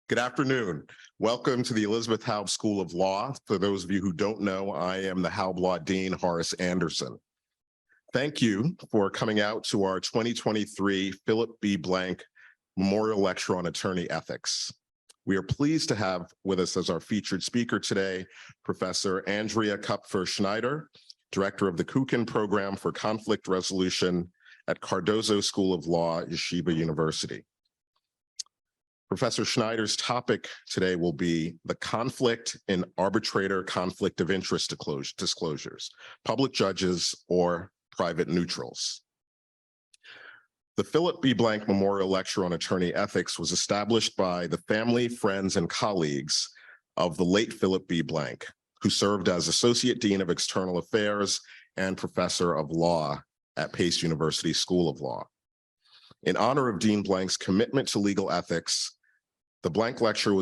Good afternoon. Welcome to the Elisabeth Haub School of Law. For those of you who don't know, I am the Haub Law Dean, Horace Anderson. Thank you for coming out to our 2023 Philip B. Blank Memorial Lecture on Attorney Ethics. We are pleased to have with us as our featured speaker today, Professor Andrea Kupfer Schneider, Director of the Kukin Program for Conflict Resolution at Cardozo School of Law, Yeshiva University. Professor Schneider's topic today will be the conflict in arbitrator conflict of interest disclosures, public judges or private neutrals. The Philip B. Blank Memorial Lecture on Attorney Ethics was established by the family, friends, and colleagues of the late Philip B. Blank, who served as Associate Dean of External Affairs and Professor of Law at Pace University School of Law. In honor of Dean Blank's commitment to legal ethics, the Blank Lecture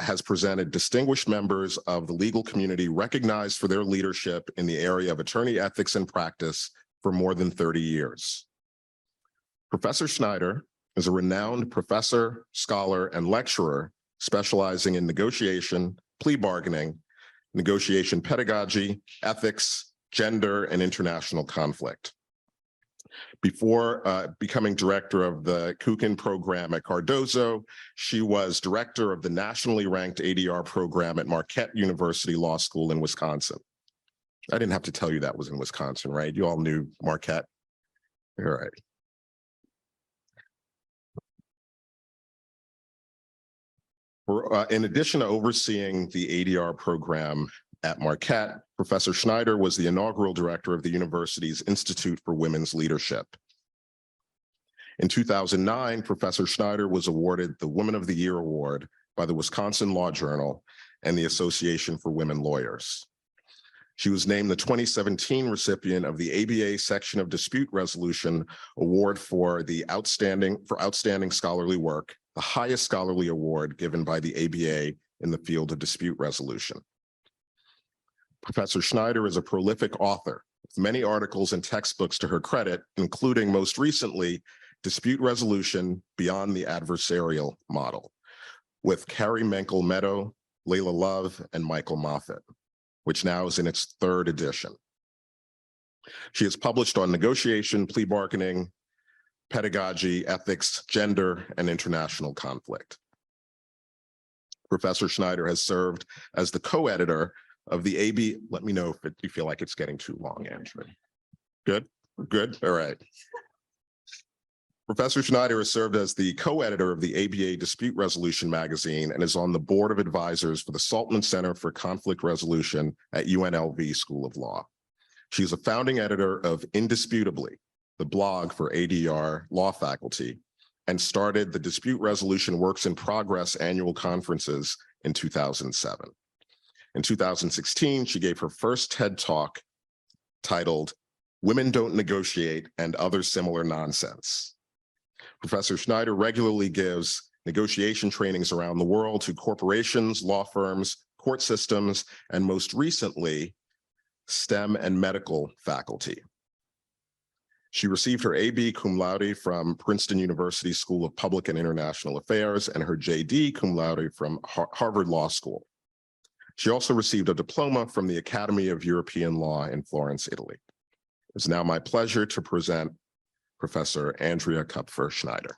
has presented distinguished members of the legal community recognized for their leadership in the area of attorney ethics and practice for more than 30 years. Professor Schneider is a renowned professor, scholar, and lecturer specializing in negotiation, plea bargaining, negotiation pedagogy, ethics, gender, and international conflict. Before becoming director of the Kukin program at Cardozo, she was director of the nationally ranked ADR program at Marquette University Law School in Wisconsin. I didn't have to tell you that was in Wisconsin, right? You all knew Marquette. All right. In addition to overseeing the ADR program at Marquette, Professor Schneider was the inaugural director of the university's Institute for Women's Leadership. In 2009, Professor Schneider was awarded the Woman of the Year Award by the Wisconsin Law Journal and the Association for Women Lawyers. She was named the 2017 recipient of the ABA Section of Dispute Resolution Award for outstanding scholarly work, the highest scholarly award given by the ABA in the field of dispute resolution. Professor Schneider is a prolific author with many articles and textbooks to her credit, including most recently, Dispute Resolution Beyond the Adversarial Model, with Carrie Menkel-Meadow, Layla Love, and Michael Moffat, which now is in its 3rd edition. She has published on negotiation, plea bargaining, pedagogy, ethics, gender, and international conflict. Professor Schneider has served as the co-editor of the AB. Let me know if you feel like it's getting too long, Andrew. Good? Good? All right. Professor Schneider has served as the co-editor of the ABA Dispute Resolution magazine and is on the board of advisors for the Saltman Center for Conflict Resolution at UNLV School of Law. She is a founding editor of Indisputably, the blog for ADR law faculty, and started the Dispute Resolution Works in Progress annual conferences in 2007. In 2016, she gave her first TED Talk titled Women Don't Negotiate and Other Similar Nonsense. Professor Schneider regularly gives negotiation trainings around the world to corporations, law firms, court systems, and most recently, STEM and medical faculty. She received her AB cum laude from Princeton University School of Public and International Affairs and her JD cum laude from Harvard Law School. She also received a diploma from the Academy of European Law in Florence, Italy. It's now my pleasure to present Professor Andrea Kupfer Schneider.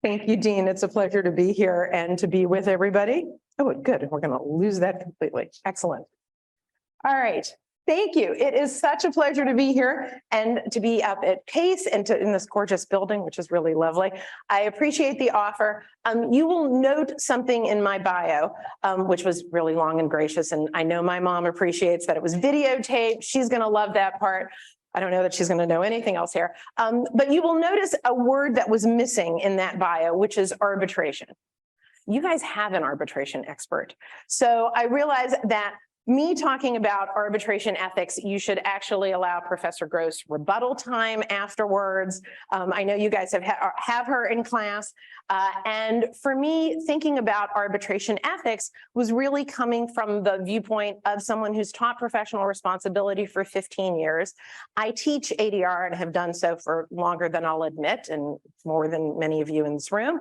Thank you, Dean. It's a pleasure to be here and to be with everybody. Oh, good. We're going to lose that completely. Excellent. All right. Thank you. It is such a pleasure to be here and to be up at Pace and in this gorgeous building, which is really lovely. I appreciate the offer. You will note something in my bio, which was really long and gracious. And I know my mom appreciates that it was videotaped. She's going to love that part. I don't know that she's going to know anything else here. But you will notice a word that was missing in that bio, which is arbitration. You guys have an arbitration expert. So I realize that me talking about arbitration ethics, you should actually allow Professor Gross rebuttal time afterwards. I know you guys have her in class. And for me, thinking about arbitration ethics was really coming from the viewpoint of someone who's taught professional responsibility for 15 years. I teach ADR and have done so for longer than I'll admit, and more than many of you in this room.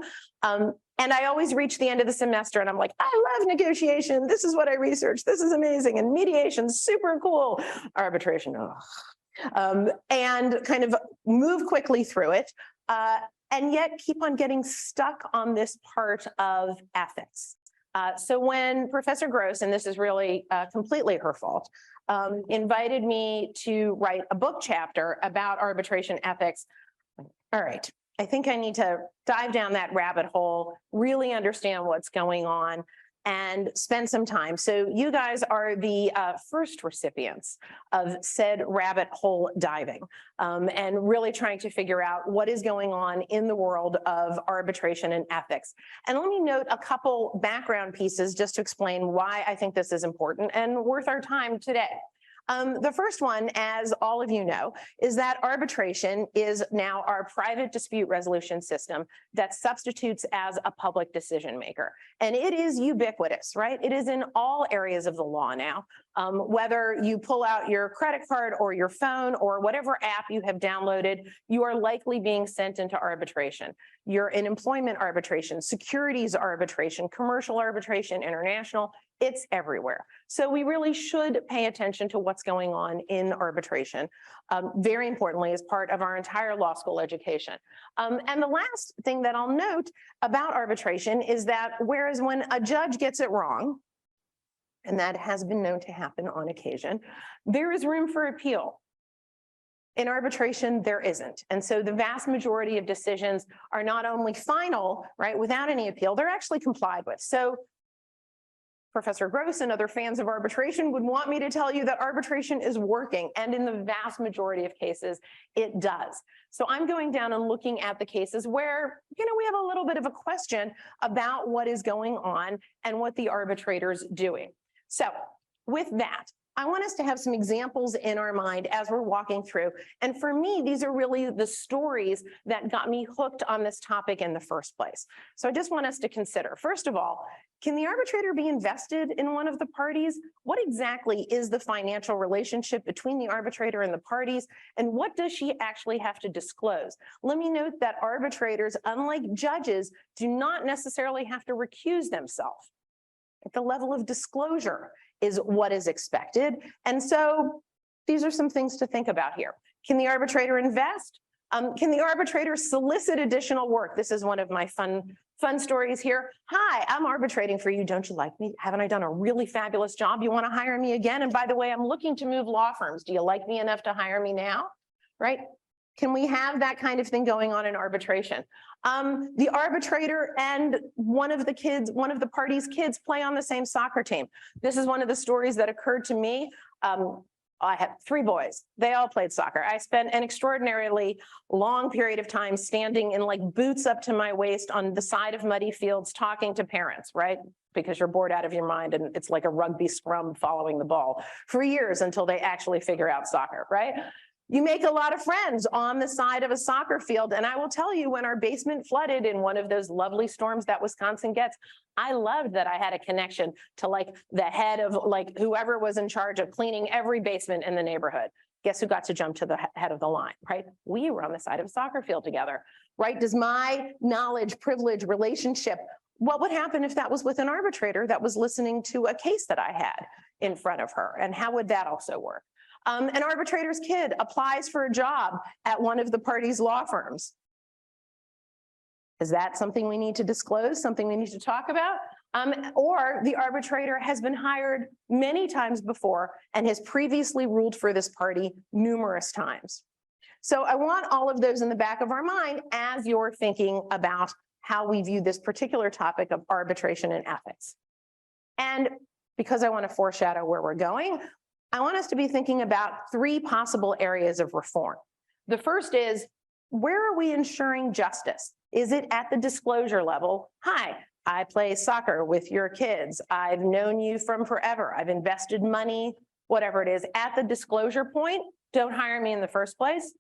And I always reach the end of the semester and I'm like, I love negotiation. This is what I researched. This is amazing. And mediation, super cool. Arbitration, and kind of move quickly through it. And yet keep on getting stuck on this part of ethics. So when Professor Gross, and this is really completely her fault, invited me to write a book chapter about arbitration ethics, all right, I think I need to dive down that rabbit hole, really understand what's going on, and spend some time. So you guys are the first recipients of said rabbit hole diving, and really trying to figure out what is going on in the world of arbitration and ethics. And let me note a couple background pieces just to explain why I think this is important and worth our time today. The first one, as all of you know, is that arbitration is now our private dispute resolution system that substitutes as a public decision maker. And it is ubiquitous, right? It is in all areas of the law now. Whether you pull out your credit card or your phone or whatever app you have downloaded, you are likely being sent into arbitration. You're in employment arbitration, securities arbitration, commercial arbitration, international. It's everywhere. So we really should pay attention to what's going on in arbitration, very importantly, as part of our entire law school education. And the last thing that I'll note about arbitration is that whereas when a judge gets it wrong, and that has been known to happen on occasion, there is room for appeal. In arbitration, there isn't. And so the vast majority of decisions are not only final, right, without any appeal, they're actually complied with. So Professor Gross and other fans of arbitration would want me to tell you that arbitration is working, and in the vast majority of cases, it does. So I'm going down and looking at the cases where, you know, we have a little bit of a question about what is going on and what the arbitrator's doing. So with that, I want us to have some examples in our mind as we're walking through. And for me, these are really the stories that got me hooked on this topic in the first place. So I just want us to consider, first of all, can the arbitrator be invested in one of the parties? What exactly is the financial relationship between the arbitrator and the parties? And what does she actually have to disclose? Let me note that arbitrators, unlike judges, do not necessarily have to recuse themselves. At the level of disclosure is what is expected. And so these are some things to think about here. Can the arbitrator invest? Can the arbitrator solicit additional work? This is one of my fun stories here. Hi, I'm arbitrating for you. Don't you like me? Haven't I done a really fabulous job? You want to hire me again? And by the way, I'm looking to move law firms. Do you like me enough to hire me now? Right? Can we have that kind of thing going on in arbitration? The arbitrator and one of the parties' kids play on the same soccer team. This is one of the stories that occurred to me. I have 3 boys. They all played soccer. I spent an extraordinarily long period of time standing in like boots up to my waist on the side of muddy fields talking to parents, right? Because you're bored out of your mind and it's like a rugby scrum following the ball for years until they actually figure out soccer, right? You make a lot of friends on the side of a soccer field. And I will tell you, when our basement flooded in one of those lovely storms that Wisconsin gets, I loved that I had a connection to like the head of like whoever was in charge of cleaning every basement in the neighborhood. Guess who got to jump to the head of the line, right? We were on the side of a soccer field together, right? Does my knowledge, privilege, relationship, what would happen if that was with an arbitrator that was listening to a case that I had in front of her? And how would that also work? An arbitrator's kid applies for a job at one of the parties' law firms. Is that something we need to disclose, something we need to talk about? Or the arbitrator has been hired many times before and has previously ruled for this party numerous times. So I want all of those in the back of our mind as you're thinking about how we view this particular topic of arbitration and ethics. And because I want to foreshadow where we're going, I want us to be thinking about 3 possible areas of reform. The first is, where are we ensuring justice? Is it at the disclosure level? Hi, I play soccer with your kids. I've known you from forever. I've invested money, whatever it is. At the disclosure point, don't hire me in the first place.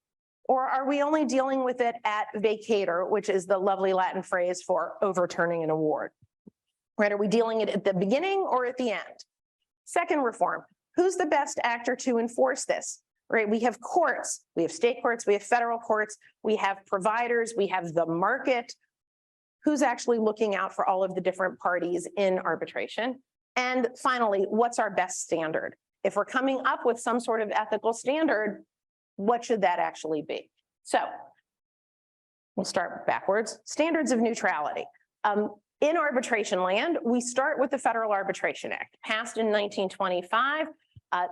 Or are we only dealing with it at vacator, which is the lovely Latin phrase for overturning an award? Right? Are we dealing it at the beginning or at the end? Second reform, who's the best actor to enforce this? Right? We have courts, we have state courts, we have federal courts, we have providers, we have the market. Who's actually looking out for all of the different parties in arbitration? And finally, what's our best standard? If we're coming up with some sort of ethical standard, what should that actually be? So we'll start backwards. Standards of neutrality. In arbitration land, we start with the Federal Arbitration Act, passed in 1925.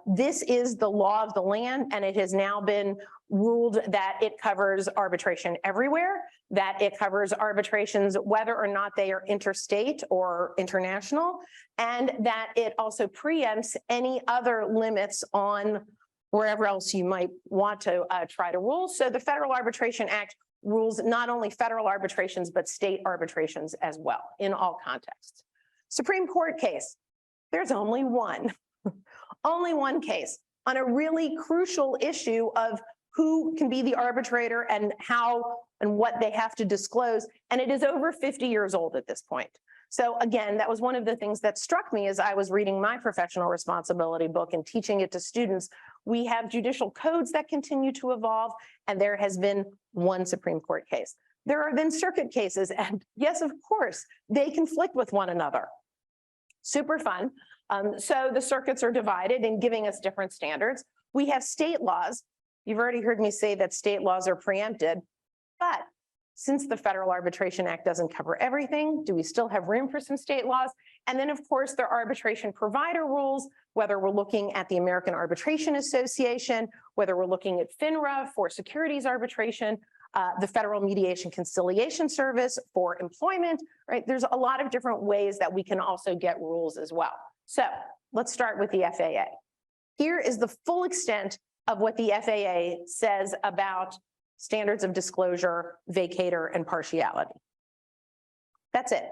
This is the law of the land, and it has now been ruled that it covers arbitration everywhere, that it covers arbitrations whether or not they are interstate or international, and that it also preempts any other limits on wherever else you might want to try to rule. So the Federal Arbitration Act rules not only federal arbitrations, but state arbitrations as well in all contexts. Supreme Court case, there's only one. Only one case on a really crucial issue of who can be the arbitrator and how and what they have to disclose. And it is over 50 years old at this point. So again, that was one of the things that struck me as I was reading my professional responsibility book and teaching it to students. We have judicial codes that continue to evolve, and there has been one Supreme Court case. There are then circuit cases, and yes, of course, they conflict with one another. Super fun. So the circuits are divided and giving us different standards. We have state laws. You've already heard me say that state laws are preempted, but since the Federal Arbitration Act doesn't cover everything, do we still have room for some state laws? And then, of course, there are arbitration provider rules, whether we're looking at the American Arbitration Association, whether we're looking at FINRA for securities arbitration, the Federal Mediation Conciliation Service for employment, right? There's a lot of different ways that we can also get rules as well. So let's start with the FAA. Here is the full extent of what the FAA says about standards of disclosure, vacator, and partiality. That's it,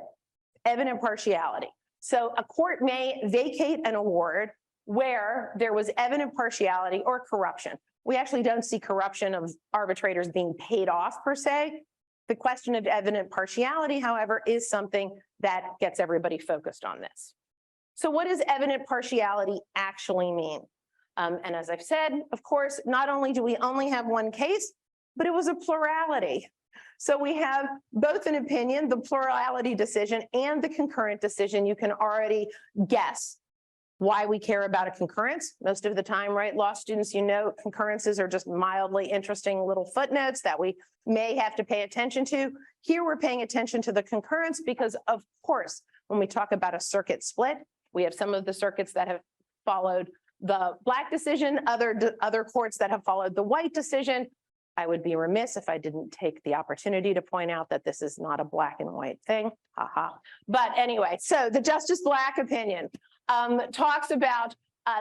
evident partiality. So a court may vacate an award where there was evident partiality or corruption. We actually don't see corruption of arbitrators being paid off per se. The question of evident partiality, however, is something that gets everybody focused on this. So what does evident partiality actually mean? And as I've said, of course, not only do we only have one case, but it was a plurality. So we have both an opinion, the plurality decision, and the concurrent decision. You can already guess why we care about a concurrence. Most of the time, right, law students, you know, concurrences are just mildly interesting little footnotes that we may have to pay attention to. Here we're paying attention to the concurrence because, of course, when we talk about a circuit split, we have some of the circuits that have followed the black decision, other courts that have followed the white decision. I would be remiss if I didn't take the opportunity to point out that this is not a black and white thing. Haha. But anyway, so the Justice Black opinion talks about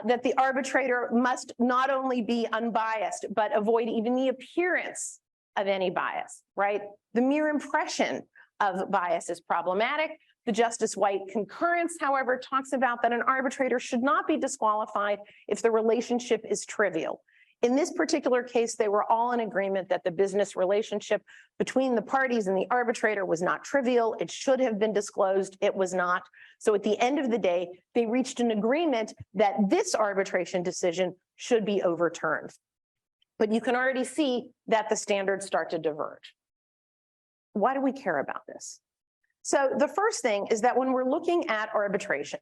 that the arbitrator must not only be unbiased, but avoid even the appearance of any bias, right? The mere impression of bias is problematic. The Justice White concurrence, however, talks about that an arbitrator should not be disqualified if the relationship is trivial. In this particular case, they were all in agreement that the business relationship between the parties and the arbitrator was not trivial. It should have been disclosed. It was not. So at the end of the day, they reached an agreement that this arbitration decision should be overturned. But you can already see that the standards start to diverge. Why do we care about this? So the first thing is that when we're looking at arbitration,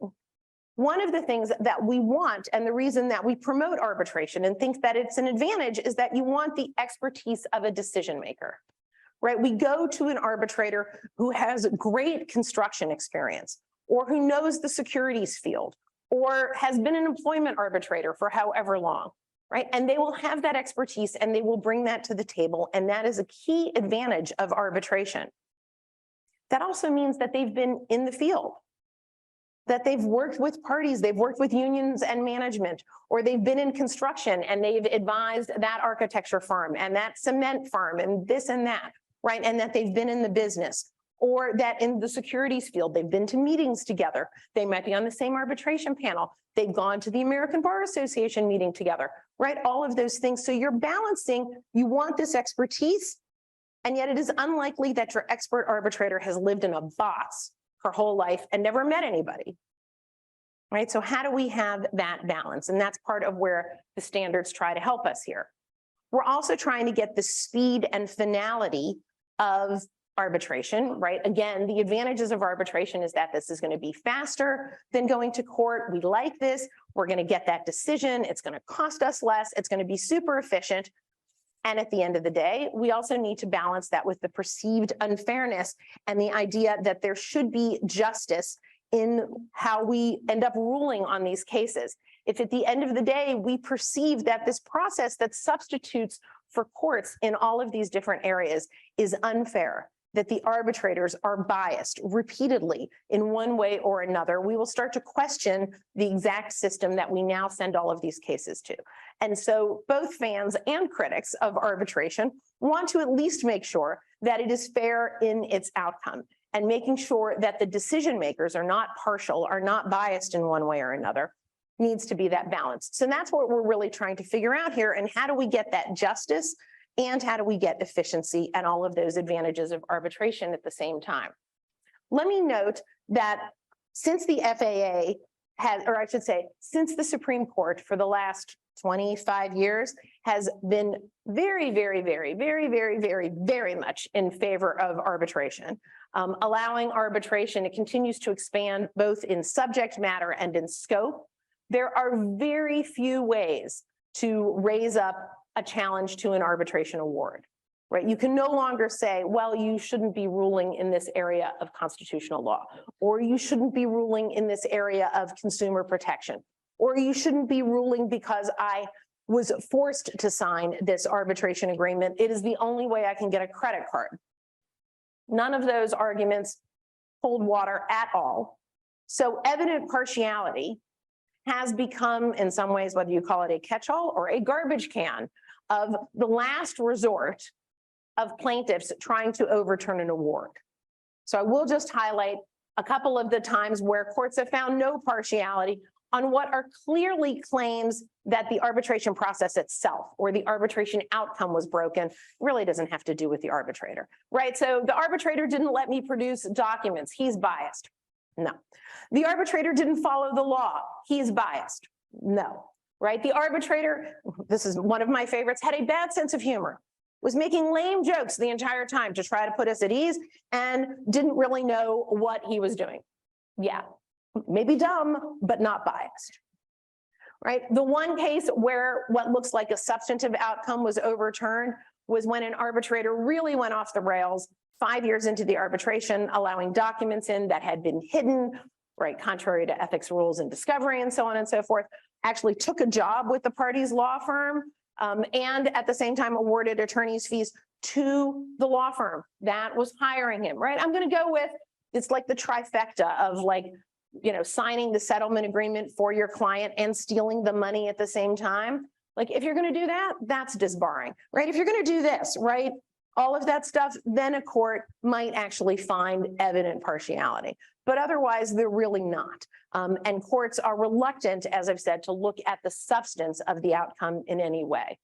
one of the things that we want, and the reason that we promote arbitration and think that it's an advantage, is that you want the expertise of a decision maker, right? We go to an arbitrator who has great construction experience, or who knows the securities field, or has been an employment arbitrator for however long, right? And they will have that expertise and they will bring that to the table. And that is a key advantage of arbitration. That also means that they've been in the field, that they've worked with parties, they've worked with unions and management, or they've been in construction and they've advised that architecture firm and that cement firm and this and that, right? And that they've been in the business. or that in the securities field, they've been to meetings together. They might be on the same arbitration panel. They've gone to the American Bar Association meeting together, right? All of those things. So you're balancing, you want this expertise, and yet it is unlikely that your expert arbitrator has lived in a box her whole life and never met anybody, right? So how do we have that balance? And that's part of where the standards try to help us here. We're also trying to get the speed and finality of arbitration, right? Again, the advantages of arbitration is that this is going to be faster than going to court. We like this. We're going to get that decision. It's going to cost us less. It's going to be super efficient. And at the end of the day, we also need to balance that with the perceived unfairness and the idea that there should be justice in how we end up ruling on these cases. If at the end of the day, we perceive that this process that substitutes for courts in all of these different areas is unfair, that the arbitrators are biased repeatedly in one way or another, we will start to question the exact system that we now send all of these cases to. And so both fans and critics of arbitration want to at least make sure that it is fair in its outcome, and making sure that the decision makers are not partial, are not biased in one way or another, needs to be that balance. So that's what we're really trying to figure out here. And how do we get that justice? And how do we get efficiency and all of those advantages of arbitration at the same time? Let me note that since the FAA has, or I should say, since the Supreme Court for the last 25 years has been very, very, very, very, very, very, very much in favor of arbitration, allowing arbitration, it continues to expand both in subject matter and in scope. There are very few ways to raise up a challenge to an arbitration award, right? You can no longer say, well, you shouldn't be ruling in this area of constitutional law, or you shouldn't be ruling in this area of consumer protection, or you shouldn't be ruling because I was forced to sign this arbitration agreement. It is the only way I can get a credit card. None of those arguments hold water at all. So evident partiality has become, in some ways, whether you call it a catch-all or a garbage can, of the last resort of plaintiffs trying to overturn an award. So I will just highlight a couple of the times where courts have found no partiality on what are clearly claims that the arbitration process itself or the arbitration outcome was broken. It really doesn't have to do with the arbitrator, right? So the arbitrator didn't let me produce documents. He's biased. No. The arbitrator didn't follow the law. He's biased. No. Right? The arbitrator, this is one of my favorites, had a bad sense of humor, was making lame jokes the entire time to try to put us at ease, and didn't really know what he was doing. Yeah, maybe dumb, but not biased. Right? The one case where what looks like a substantive outcome was overturned was when an arbitrator really went off the rails 5 years into the arbitration, allowing documents in that had been hidden, right, contrary to ethics rules and discovery and so on and so forth, actually took a job with the party's law firm, and at the same time awarded attorney's fees to the law firm that was hiring him, right? I'm going to go with, it's like the trifecta of, like, you know, signing the settlement agreement for your client and stealing the money at the same time. Like, if you're going to do that, that's disbarring, right? If you're going to do this, right, all of that stuff, then a court might actually find evident partiality. But otherwise, they're really not. And courts are reluctant, as I've said, to look at the substance of the outcome in any way.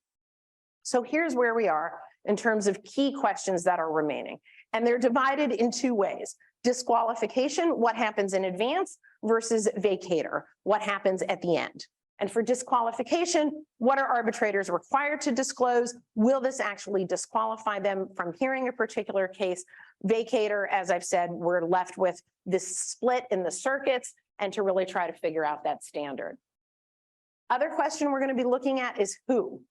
So here's where we are in terms of key questions that are remaining. And they're divided in two ways: disqualification, what happens in advance, versus vacator, what happens at the end. And for disqualification, what are arbitrators required to disclose? Will this actually disqualify them from hearing a particular case? Vacator, as I've said, we're left with this split in the circuits and to really try to figure out that standard. Other question we're going to be looking at is who.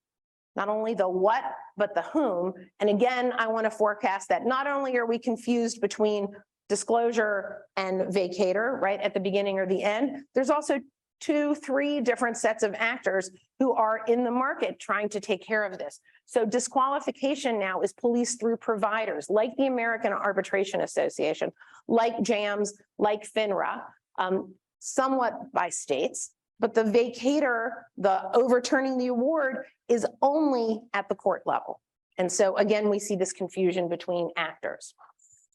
Not only the what, but the whom. And again, I want to forecast that not only are we confused between disclosure and vacator, right, at the beginning or the end, there's also 2, 3 different sets of actors who are in the market trying to take care of this. So disqualification now is policed through providers like the American Arbitration Association, like JAMS, like FINRA, somewhat by states, but the vacator, the overturning the award, is only at the court level. And so again, we see this confusion between actors.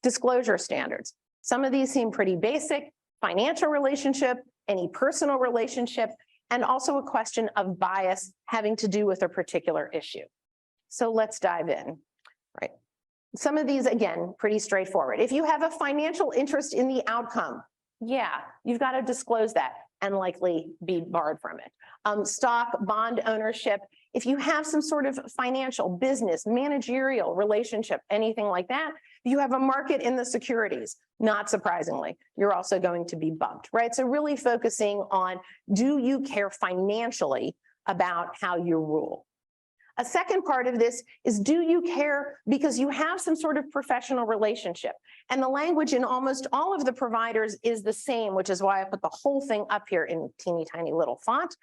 Disclosure standards. Some of these seem pretty basic: financial relationship, any personal relationship, and also a question of bias having to do with a particular issue. So let's dive in, right? Some of these, again, pretty straightforward. If you have a financial interest in the outcome, yeah, you've got to disclose that and likely be barred from it. Stock, bond ownership, if you have some sort of financial, business, managerial relationship, anything like that, you have a market in the securities, not surprisingly, you're also going to be bumped, right? So really focusing on, do you care financially about how you rule? A second part of this is, do you care because you have some sort of professional relationship? And the language in almost all of the providers is the same, which is why I put the whole thing up here in teeny tiny little font,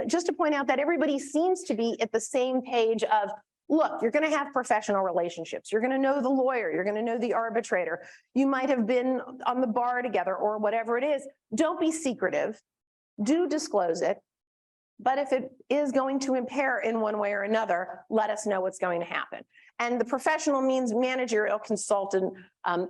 just to point out that everybody seems to be at the same page of, look, you're going to have professional relationships. You're going to know the lawyer. You're going to know the arbitrator. You might have been on the bar together or whatever it is. Don't be secretive. Do disclose it. But if it is going to impair in one way or another, let us know what's going to happen. And the professional means managerial, consultant,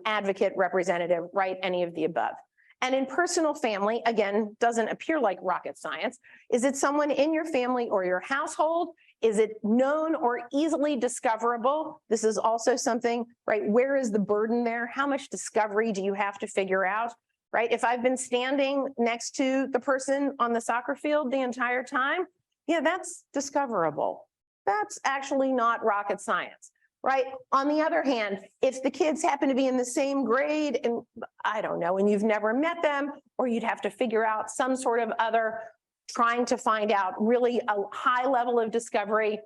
advocate, representative, right? Any of the above. And in personal family, again, doesn't appear like rocket science. Is it someone in your family or your household? Is it known or easily discoverable? This is also something, right? Where is the burden there? How much discovery do you have to figure out? Right? If I've been standing next to the person on the soccer field the entire time, yeah, that's discoverable. That's actually not rocket science, right? On the other hand, if the kids happen to be in the same grade and I don't know, and you've never met them, or you'd have to figure out some sort of other trying to find out really a high level of discovery,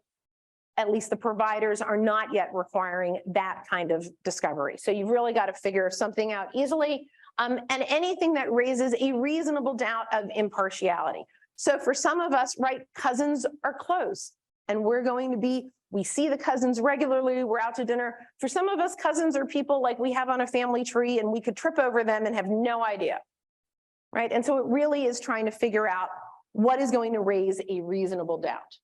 at least the providers are not yet requiring that kind of discovery. So you've really got to figure something out easily. And anything that raises a reasonable doubt of impartiality. So for some of us, right, cousins are close and we see the cousins regularly, we're out to dinner. For some of us, cousins are people like we have on a family tree and we could trip over them and have no idea, right? And so it really is trying to figure out what is going to raise a reasonable doubt.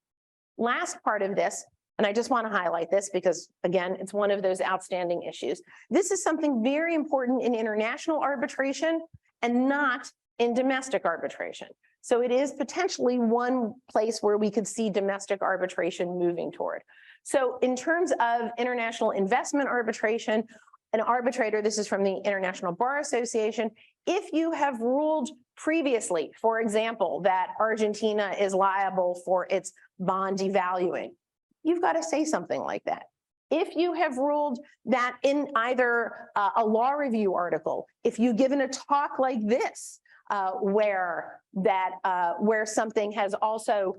Last part of this, and I just want to highlight this because, again, it's one of those outstanding issues. This is something very important in international arbitration and not in domestic arbitration. So it is potentially one place where we could see domestic arbitration moving toward. So in terms of international investment arbitration, an arbitrator, this is from the International Bar Association, if you have ruled previously, for example, that Argentina is liable for its bond devaluing, you've got to say something like that. If you have ruled that in either a law review article, if you've given a talk like this, where something has also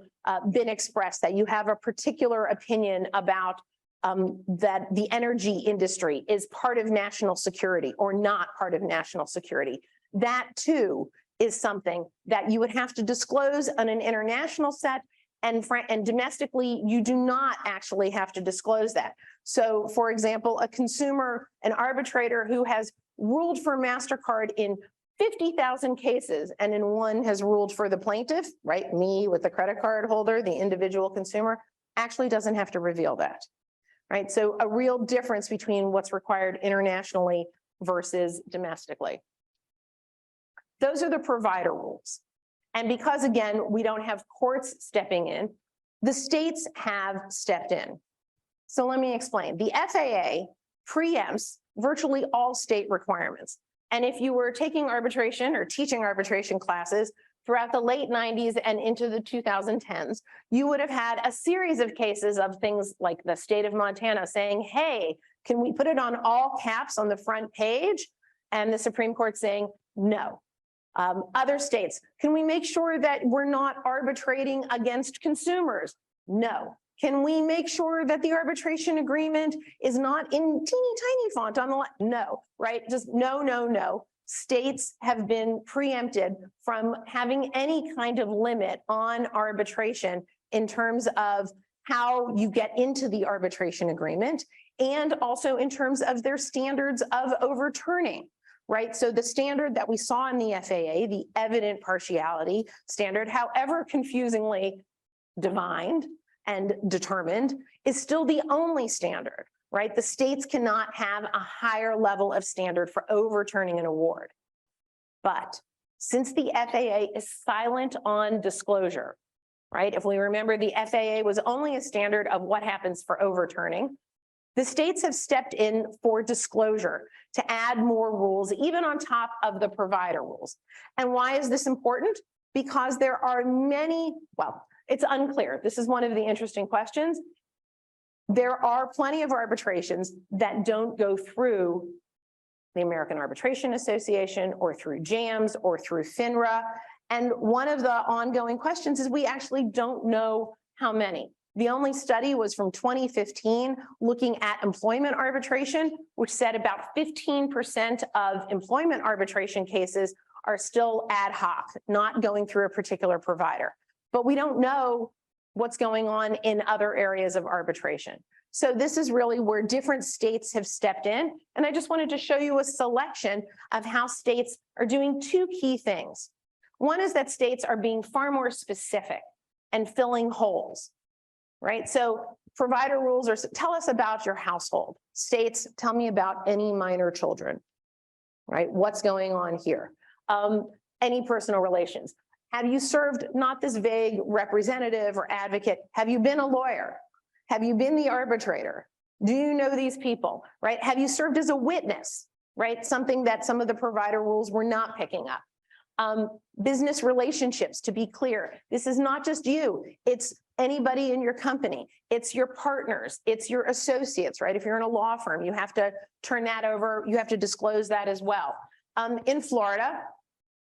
been expressed, that you have a particular opinion about that the energy industry is part of national security or not part of national security, that too is something that you would have to disclose on an international set. And domestically, you do not actually have to disclose that. So, for example, an arbitrator who has ruled for MasterCard in 50,000 cases, and in one has ruled for the plaintiff, right, me with the credit card holder, the individual consumer, actually doesn't have to reveal that, right? So a real difference between what's required internationally versus domestically. Those are the provider rules. And because, again, we don't have courts stepping in, the states have stepped in. So let me explain. The FAA preempts virtually all state requirements. And if you were taking arbitration or teaching arbitration classes throughout the late 90s and into the 2010s, you would have had a series of cases of things like the state of Montana saying, hey, can we put it on all caps on the front page? And the Supreme Court saying, no. Other states, can we make sure that we're not arbitrating against consumers? No. Can we make sure that the arbitration agreement is not in teeny tiny font on the left? No, right? Just no, no, no. States have been preempted from having any kind of limit on arbitration in terms of how you get into the arbitration agreement and also in terms of their standards of overturning. Right, so the standard that we saw in the FAA, the evident partiality standard, however confusingly defined and determined, is still the only standard, right? The states cannot have a higher level of standard for overturning an award. But since the FAA is silent on disclosure, right? If we remember, the FAA was only a standard of what happens for overturning. The states have stepped in for disclosure to add more rules, even on top of the provider rules. And why is this important? Because there are many, well, it's unclear. This is one of the interesting questions. There are plenty of arbitrations that don't go through the American Arbitration Association or through JAMS or through FINRA. And one of the ongoing questions is we actually don't know how many. The only study was from 2015 looking at employment arbitration, which said about 15% of employment arbitration cases are still ad hoc, not going through a particular provider. But we don't know what's going on in other areas of arbitration. So this is really where different states have stepped in. And I just wanted to show you a selection of how states are doing two key things. One is that states are being far more specific and filling holes, right? So provider rules are, tell us about your household. States, tell me about any minor children, right? What's going on here? Any personal relations. Have you served, not this vague representative or advocate, have you been a lawyer? Have you been the arbitrator? Do you know these people, right? Have you served as a witness, right? Something that some of the provider rules were not picking up. Business relationships, to be clear, this is not just you, it's anybody in your company, it's your partners, it's your associates, right? If you're in a law firm, you have to turn that over, you have to disclose that as well. In Florida,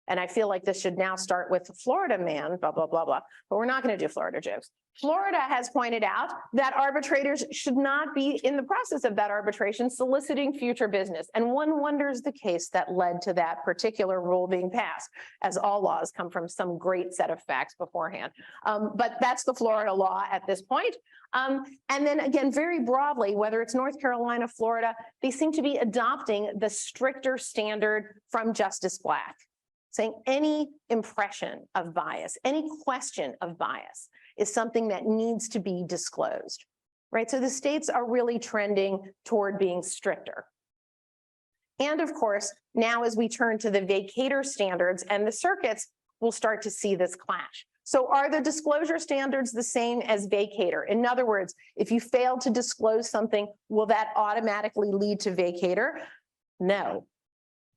and I feel like this should now start with Florida man, blah, blah, blah, blah, but we're not going to do Florida jokes. Florida has pointed out that arbitrators should not be in the process of that arbitration soliciting future business. And one wonders the case that led to that particular rule being passed, as all laws come from some great set of facts beforehand. But that's the Florida law at this point. And then again, very broadly, whether it's North Carolina, Florida, they seem to be adopting the stricter standard from Justice Black, saying any impression of bias, any question of bias is something that needs to be disclosed, right? So the states are really trending toward being stricter. And of course, now as we turn to the vacator standards and the circuits, we'll start to see this clash. So are the disclosure standards the same as vacator? In other words, if you fail to disclose something, will that automatically lead to vacator? No.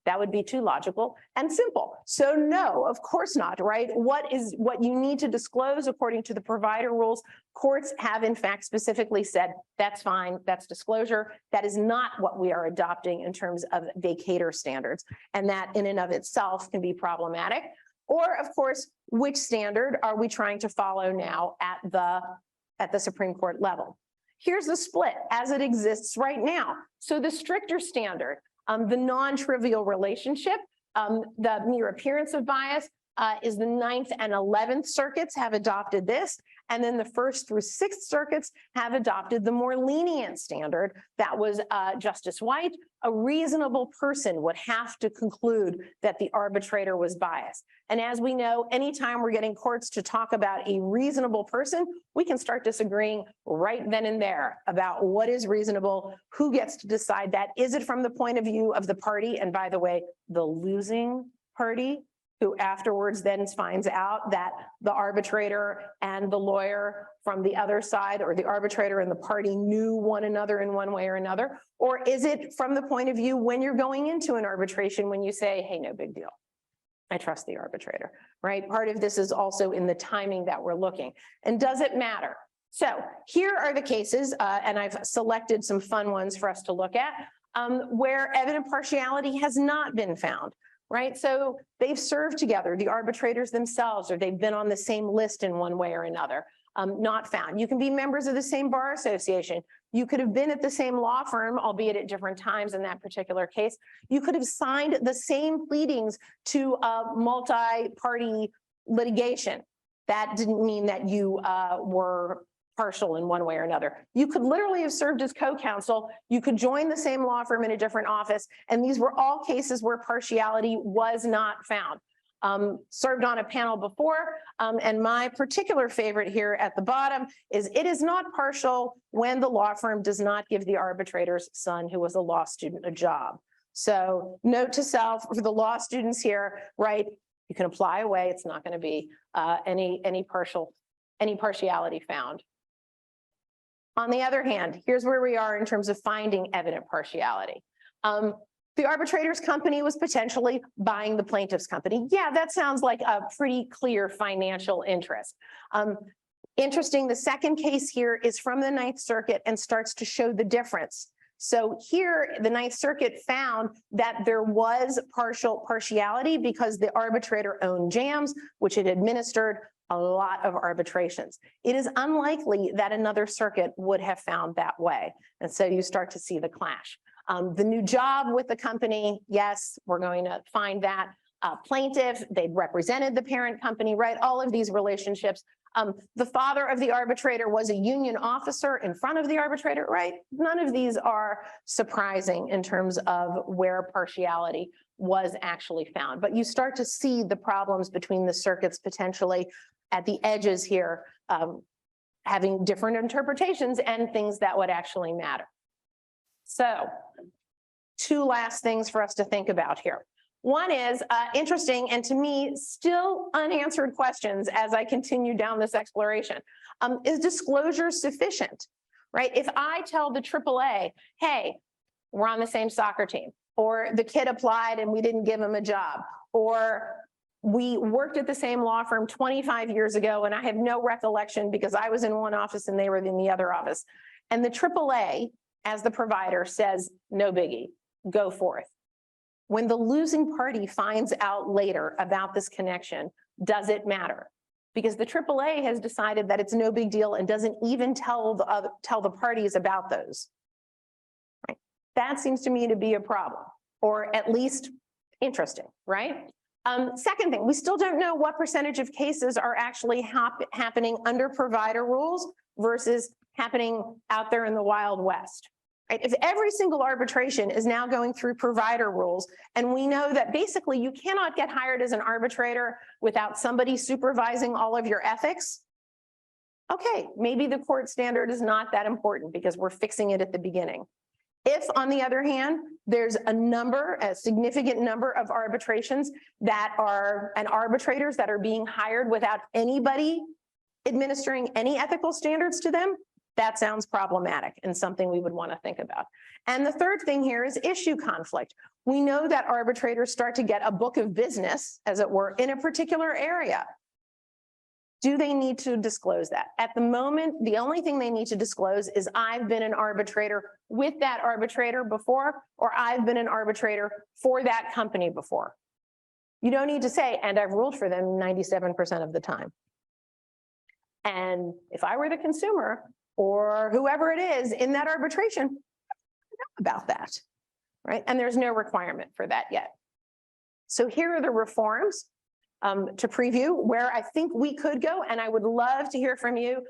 That would be too logical and simple. So no, of course not, right? What you need to disclose according to the provider rules, courts have in fact specifically said, that's fine, that's disclosure. That is not what we are adopting in terms of vacator standards. And that in and of itself can be problematic. Or of course, which standard are we trying to follow now at the Supreme Court level? Here's the split as it exists right now. So the stricter standard, the non-trivial relationship, the mere appearance of bias is the 9th and 11th circuits have adopted this. And then the 1st through 6th circuits have adopted the more lenient standard that was Justice White. A reasonable person would have to conclude that the arbitrator was biased. And as we know, anytime we're getting courts to talk about a reasonable person, we can start disagreeing right then and there about what is reasonable, who gets to decide that. Is it from the point of view of the party? And by the way, the losing party, who afterwards then finds out that the arbitrator and the lawyer from the other side, or the arbitrator and the party, knew one another in one way or another? Or is it from the point of view when you're going into an arbitration, when you say, hey, no big deal, I trust the arbitrator, right? Part of this is also in the timing that we're looking. And does it matter? So here are the cases, and I've selected some fun ones for us to look at, where evident partiality has not been found. Right, so they've served together, the arbitrators themselves, or they've been on the same list in one way or another, not found. You can be members of the same bar association. You could have been at the same law firm, albeit at different times in that particular case. You could have signed the same pleadings to a multi-party litigation. That didn't mean that you were partial in one way or another. You could literally have served as co-counsel. You could join the same law firm in a different office. And these were all cases where partiality was not found. served on a panel before, and my particular favorite here at the bottom is it is not partial when the law firm does not give the arbitrator's son who was a law student a job. So note to self for the law students here, right? You can apply away. It's not going to be any partiality found. On the other hand, here's where we are in terms of finding evident partiality. The arbitrator's company was potentially buying the plaintiff's company. Yeah, that sounds like a pretty clear financial interest. Interesting, the second case here is from the Ninth Circuit and starts to show the difference. So here, the Ninth Circuit found that there was partiality because the arbitrator owned JAMS, which had administered a lot of arbitrations. It is unlikely that another circuit would have found that way. And so you start to see the clash. The new job with the company, yes, we're going to find that. Plaintiff, they'd represented the parent company, right? All of these relationships. The father of the arbitrator was a union officer in front of the arbitrator, right? None of these are surprising in terms of where partiality was actually found. But you start to see the problems between the circuits potentially at the edges here, having different interpretations and things that would actually matter. So, two last things for us to think about here. One is interesting, and to me, still unanswered questions as I continue down this exploration. Is disclosure sufficient, right? If I tell the AAA, hey, we're on the same soccer team, or the kid applied and we didn't give him a job, or we worked at the same law firm 25 years ago and I have no recollection because I was in one office and they were in the other office. And the AAA, as the provider, says, no biggie, go forth. When the losing party finds out later about this connection, does it matter? Because the AAA has decided that it's no big deal and doesn't even tell the parties about those. Right? That seems to me to be a problem, or at least interesting, right? Second thing, we still don't know what percentage of cases are actually happening under provider rules versus happening out there in the Wild West. Right? If every single arbitration is now going through provider rules, and we know that basically you cannot get hired as an arbitrator without somebody supervising all of your ethics, okay, maybe the court standard is not that important because we're fixing it at the beginning. If, on the other hand, there's a significant number of arbitrations that are, and arbitrators that are being hired without anybody administering any ethical standards to them, that sounds problematic and something we would want to think about. And the third thing here is issue conflict. We know that arbitrators start to get a book of business, as it were, in a particular area. Do they need to disclose that? At the moment, the only thing they need to disclose is I've been an arbitrator with that arbitrator before, or I've been an arbitrator for that company before. You don't need to say, and I've ruled for them 97% of the time. And if I were the consumer, or whoever it is in that arbitration, I don't know about that, right? And there's no requirement for that yet. So here are the reforms to preview where I think we could go, and I would love to hear from you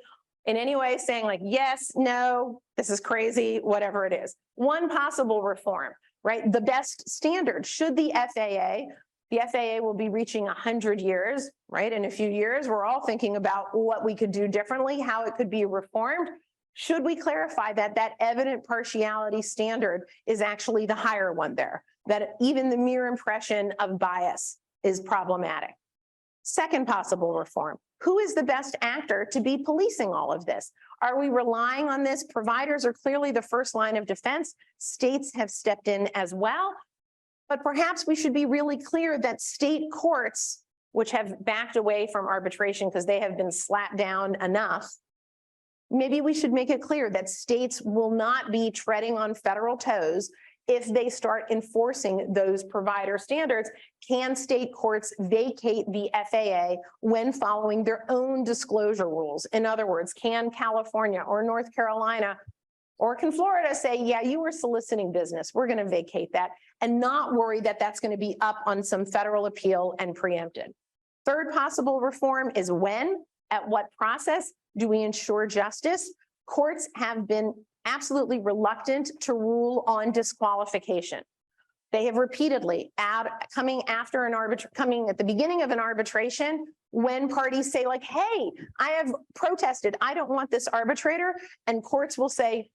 in any way saying like, yes, no, this is crazy, whatever it is. One possible reform, right? The best standard, should the FAA will be reaching 100 years, right? In a few years, we're all thinking about what we could do differently, how it could be reformed. Should we clarify that that evident partiality standard is actually the higher one there, that even the mere impression of bias is problematic? Second possible reform, who is the best actor to be policing all of this? Are we relying on this? Providers are clearly the first line of defense. States have stepped in as well. But perhaps we should be really clear that state courts, which have backed away from arbitration because they have been slapped down enough, maybe we should make it clear that states will not be treading on federal toes if they start enforcing those provider standards. Can state courts vacate the FAA when following their own disclosure rules? In other words, can California or North Carolina or can Florida say, yeah, you were soliciting business, we're going to vacate that, and not worry that that's going to be up on some federal appeal and preempted? Third possible reform is when, at what process do we ensure justice? Courts have been absolutely reluctant to rule on disqualification. They have repeatedly coming at the beginning of an arbitration, when parties say like, hey, I have protested, I don't want this arbitrator, and courts will say,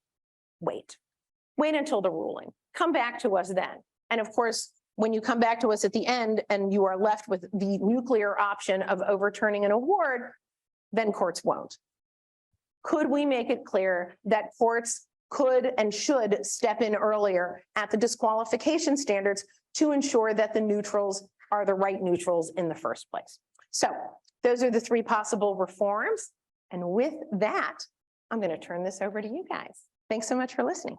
wait until the ruling, come back to us then. And of course, when you come back to us at the end and you are left with the nuclear option of overturning an award, then courts won't. Could we make it clear that courts could and should step in earlier at the disqualification standards to ensure that the neutrals are the right neutrals in the first place? So those are the three possible reforms. And with that, I'm going to turn this over to you guys. Thanks so much for listening.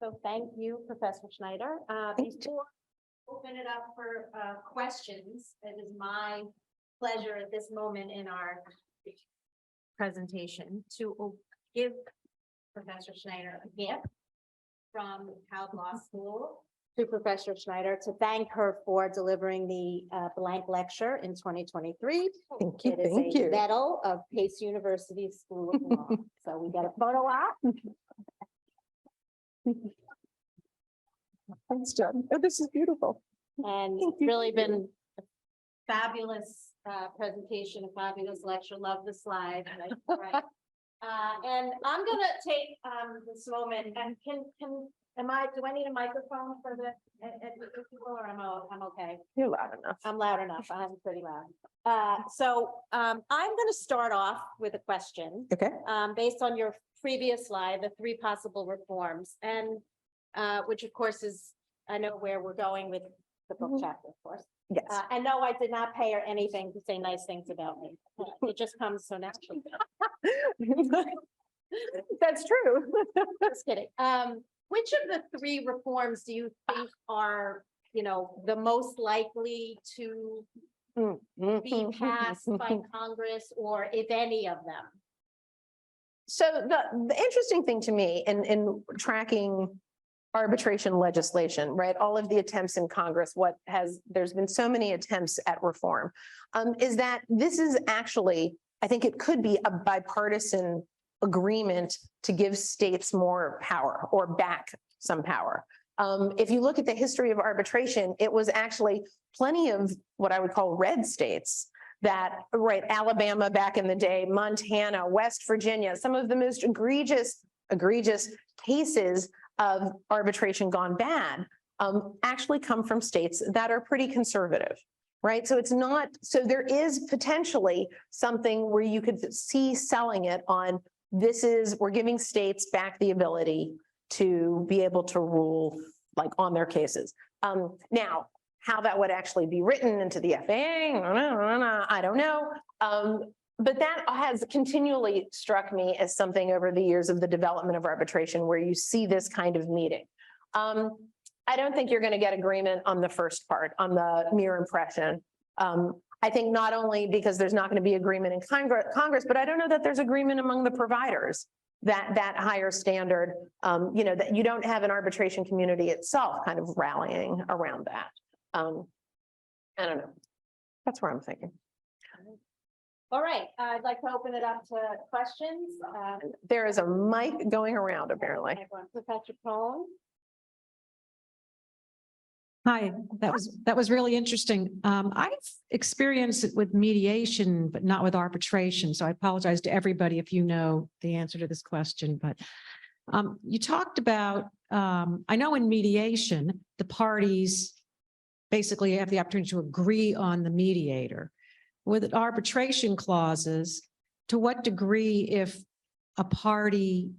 So thank you, Professor Schneider. Before we open it up for questions, it is my pleasure at this moment in our presentation to give Professor Schneider a gift from Haub Law School to Professor Schneider to thank her for delivering the blank lecture in 2023. Thank you. It is Thank a you. medal of Pace University School of Law. So we get a photo op. Thanks, John. Oh, this is beautiful. And Thank it's you. really been a fabulous presentation, a fabulous lecture. Love the slides. Right. And I'm gonna take this moment and do I need a microphone for the people, or I'm okay? You're loud enough. I'm loud enough. I'm pretty loud. So I'm gonna start off with a question. Okay. Based on your previous slide, the three possible reforms, and which of course is, I know where we're going with the book chapter, of course. Yes. And no, I did not pay her anything to say nice things about me. It just comes so naturally. That's true. Just kidding. Which of the three reforms do you think are, the most likely to be passed by Congress, or if any of them? So the interesting thing to me in tracking arbitration legislation, right? All of the attempts in Congress, there's been so many attempts at reform, is that this is actually, I think it could be a bipartisan agreement to give states more power or back some power. If you look at the history of arbitration, it was actually plenty of what I would call red states that, right, Alabama back in the day, Montana, West Virginia, some of the most egregious cases of arbitration gone bad actually come from states that are pretty conservative, right? So it's not, so there is potentially something where you could see selling it on we're giving states back the ability to be able to rule like on their cases. Now, how that would actually be written into the FAA, I don't know. But that has continually struck me as something over the years of the development of arbitration where you see this kind of meeting. I don't think you're going to get agreement on the first part, on the mere impression. I think not only because there's not going to be agreement in Congress, but I don't know that there's agreement among the providers that higher standard, that you don't have an arbitration community itself kind of rallying around that. I don't know. That's where I'm thinking. All right, I'd like to open it up to questions. There is a mic going around, apparently. Professor Cohen. Hi, that was really interesting. I've experienced it with mediation, but not with arbitration. So I apologize to everybody if you know the answer to this question. But you talked about, I know in mediation, the parties basically have the opportunity to agree on the mediator. With arbitration clauses, to what degree, if a party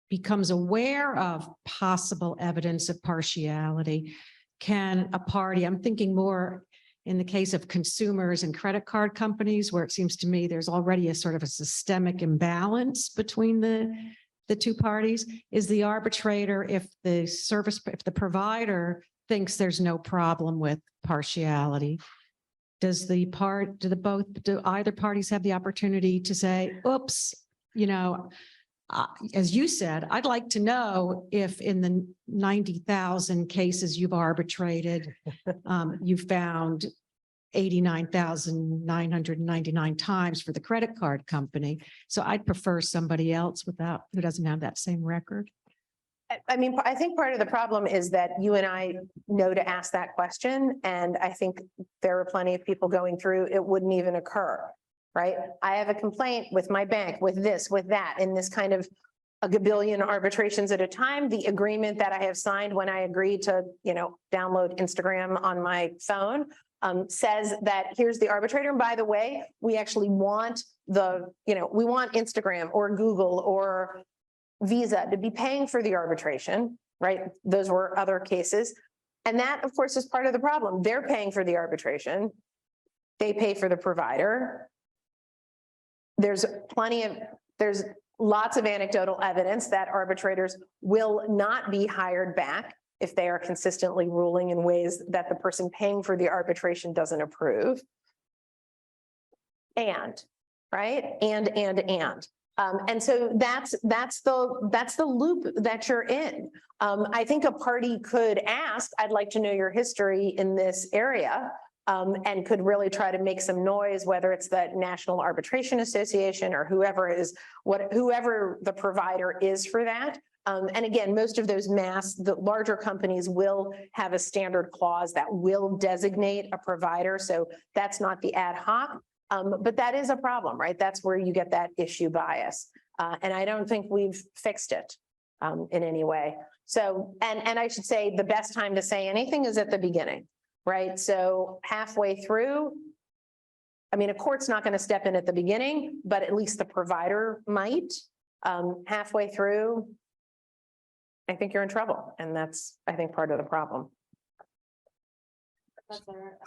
becomes aware of possible evidence of partiality, can a party, I'm thinking more in the case of consumers and credit card companies, where it seems to me there's already a sort of a systemic imbalance between the two parties, is the arbitrator, if the provider thinks there's no problem with partiality, do either parties have the opportunity to say, oops, as you said, I'd like to know if in the 90,000 cases you've arbitrated, you found 89,999 times for the credit card company. So I'd prefer somebody else who doesn't have that same record. I mean, I think part of the problem is that you and I know to ask that question. And I think there are plenty of people going through, it wouldn't even occur, right? I have a complaint with my bank, with this, with that, in this kind of a gabillion arbitrations at a time. The agreement that I have signed when I agreed to, download Instagram on my phone says that here's the arbitrator. And by the way, we actually want we want Instagram or Google or Visa to be paying for the arbitration, right? Those were other cases. And that, of course, is part of the problem. They're paying for the arbitration. They pay for the provider. There's lots of anecdotal evidence that arbitrators will not be hired back if they are consistently ruling in ways that the person paying for the arbitration doesn't approve. And so that's the loop that you're in. I think a party could ask, I'd like to know your history in this area, and could really try to make some noise, whether it's the National Arbitration Association or whoever the provider is for that. And again, most of those the larger companies will have a standard clause that will designate a provider. So that's not the ad hoc. But that is a problem, right? That's where you get that issue bias. And I don't think we've fixed it in any way. So, and I should say the best time to say anything is at the beginning, right? So halfway through, I mean, a court's not going to step in at the beginning, but at least the provider might. Halfway through, I think you're in trouble. And that's, I think, part of the problem.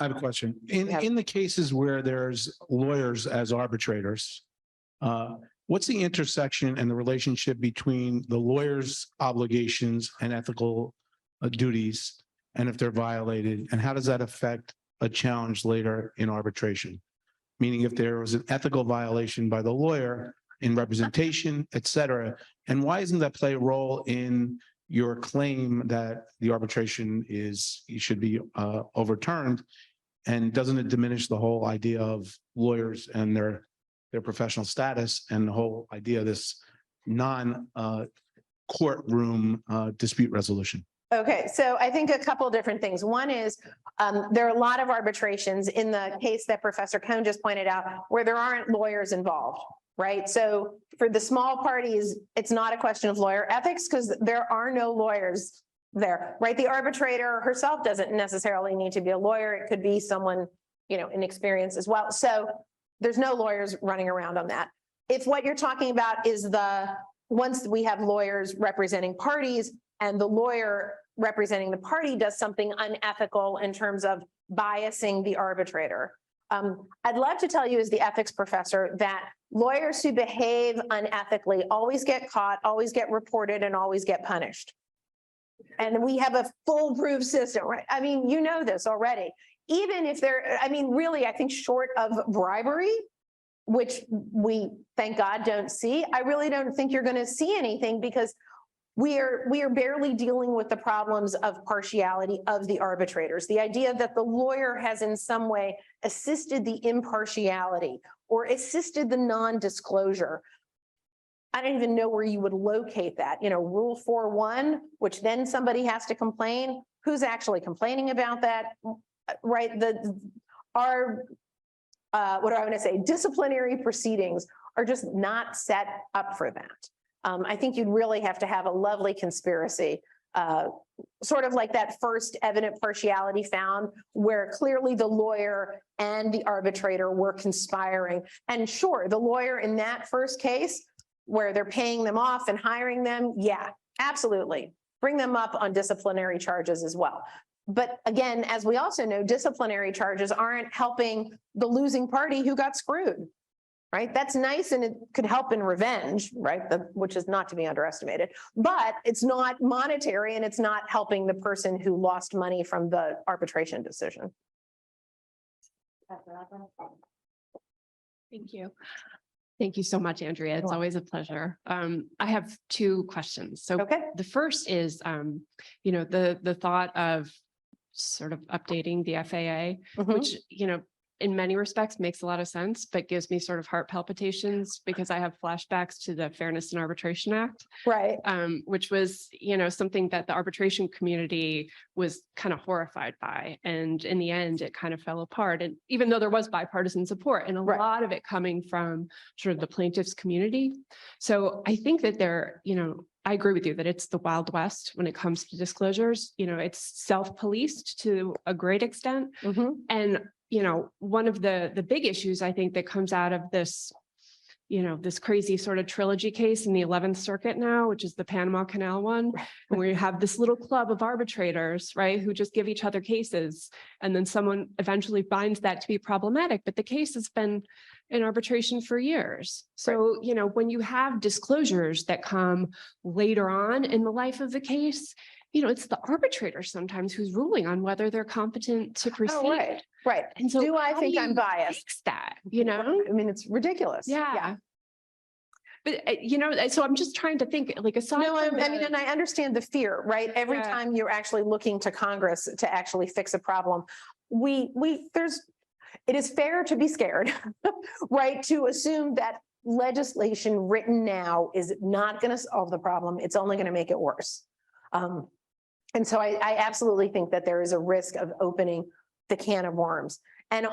I have a question. In the cases where there's lawyers as arbitrators, what's the intersection and the relationship between the lawyer's obligations and ethical duties, and if they're violated, and how does that affect a challenge later in arbitration? Meaning if there was an ethical violation by the lawyer in representation, et cetera, and why doesn't that play a role in your claim that the arbitration should be overturned? And doesn't it diminish the whole idea of lawyers and their professional status and the whole idea of this non-courtroom dispute resolution? Okay, so I think a couple of different things. One is there are a lot of arbitrations in the case that Professor Cohn just pointed out where there aren't lawyers involved, right? So for the small parties, it's not a question of lawyer ethics because there are no lawyers there, right? The arbitrator herself doesn't necessarily need to be a lawyer. It could be someone, inexperienced as well. So there's no lawyers running around on that. If what you're talking about is once we have lawyers representing parties and the lawyer representing the party does something unethical in terms of biasing the arbitrator. I'd love to tell you as the ethics professor that lawyers who behave unethically always get caught, always get reported, and always get punished. And we have a foolproof system, right? I mean, you know this already. Even if really, I think short of bribery, which we, thank God, don't see, I really don't think you're going to see anything because we are barely dealing with the problems of partiality of the arbitrators. The idea that the lawyer has in some way assisted the impartiality or assisted the non-disclosure. I don't even know where you would locate that. Rule 4.1, which then somebody has to complain. Who's actually complaining about that? Right? Disciplinary proceedings are just not set up for that. I think you'd really have to have a lovely conspiracy, sort of like that first evident partiality found where clearly the lawyer and the arbitrator were conspiring. And sure, the lawyer in that first case where they're paying them off and hiring them, yeah, absolutely. Bring them up on disciplinary charges as well. But again, as we also know, disciplinary charges aren't helping the losing party who got screwed. Right? That's nice and it could help in revenge, right? Which is not to be underestimated, but it's not monetary and it's not helping the person who lost money from the arbitration decision. Thank you. Thank you so much, Andrea. It's always a pleasure. I have two questions. So the first is, the thought of sort of updating the FAA, which, in many respects makes a lot of sense, but gives me sort of heart palpitations because I have flashbacks to the Fairness in Arbitration Act, Right. which was, something that the arbitration community was kind of horrified by. And in the end, it kind of fell apart. And even though there was bipartisan support and a lot of it coming from sort of the plaintiffs community. So I think that I agree with you that it's the Wild West when it comes to disclosures. It's self-policed to a great extent. And, one of the big issues I think that comes out of this, this crazy sort of trilogy case in the 11th Circuit now, which is the Panama Canal one, and where you have this little club of arbitrators, right, who just give each other cases. And then someone eventually finds that to be problematic, but the case has been in arbitration for years. So, when you have disclosures that come later on in the life of the case, it's the arbitrator sometimes who's ruling on whether they're competent to proceed. Right. And so Do I how think do I'm you biased? fix that, I mean, it's ridiculous. Yeah. But, so I'm just trying to think, like, aside No, from I mean, and I understand the fear, right? Every Yeah. time you're actually looking to Congress to actually fix a problem, it is fair to be scared, right? To assume that legislation written now is not going to solve the problem. It's only going to make it worse. And so I absolutely think that there is a risk of opening the can of worms. And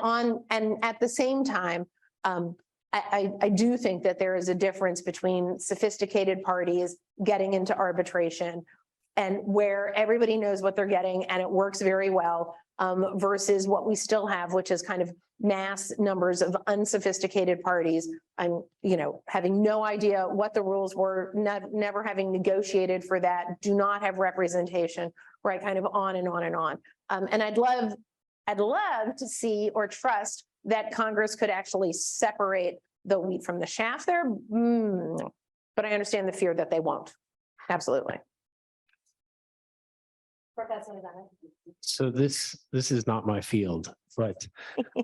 at the same time, I do think that there is a difference between sophisticated parties getting into arbitration and where everybody knows what they're getting and it works very well, versus what we still have, which is kind of mass numbers of unsophisticated parties. I'm, having no idea what the rules were, never having negotiated for that, do not have representation, right? Kind of on and on and on. And I'd love to see or trust that Congress could actually separate the wheat from the chaff there. But I understand the fear that they won't. Absolutely. Professor Bennett. So this is not my field, but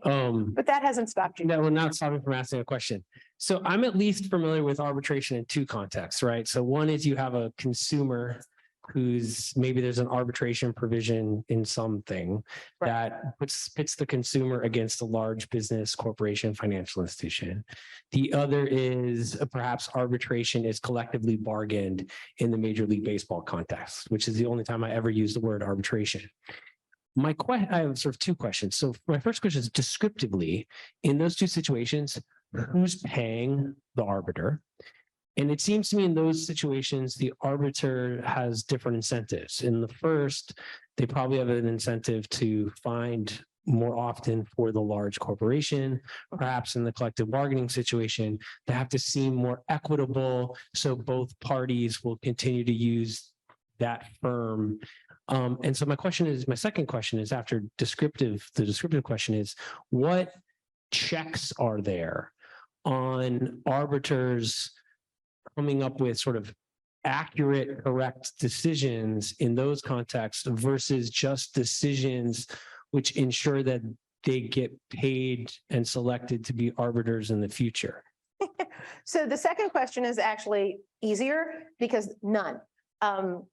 But that hasn't stopped you. no, we're not stopping from asking a question. So I'm at least familiar with arbitration in two contexts, right? So one is you have a consumer who's maybe there's an arbitration provision in something that pits the consumer against a large business, corporation, financial institution. The other is perhaps arbitration is collectively bargained in the Major League Baseball context, which is the only time I ever use the word arbitration. I have sort of two questions. So my first question is descriptively, in those two situations, who's paying the arbiter? And it seems to me in those situations, the arbiter has different incentives. In the first, they probably have an incentive to find more often for the large corporation. Perhaps in the collective bargaining situation, they have to seem more equitable. So both parties will continue to use that firm. And so my second question is after the descriptive question is, what checks are there on arbiters coming up with sort of accurate, correct decisions in those contexts versus just decisions which ensure that they get paid and selected to be arbiters in the future? So the second question is actually easier because none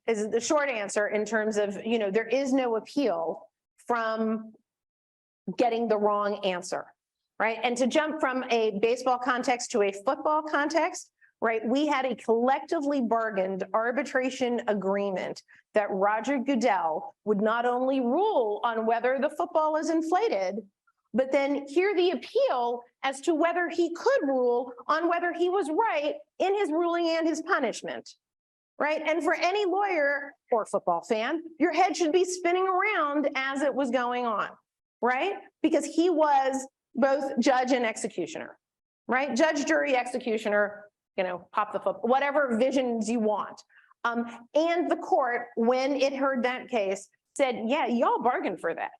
is the short answer in terms of, there is no appeal from getting the wrong answer, right? And to jump from a baseball context to a football context, right? We had a collectively bargained arbitration agreement that Roger Goodell would not only rule on whether the football is inflated, but then hear the appeal as to whether he could rule on whether he was right in his ruling and his punishment, right? And for any lawyer or football fan, your head should be spinning around as it was going on, right? Because he was both judge and executioner, right? Judge, jury, executioner, pop the football, whatever visions you want. And the court, when it heard that case, said, yeah, y'all bargained for that.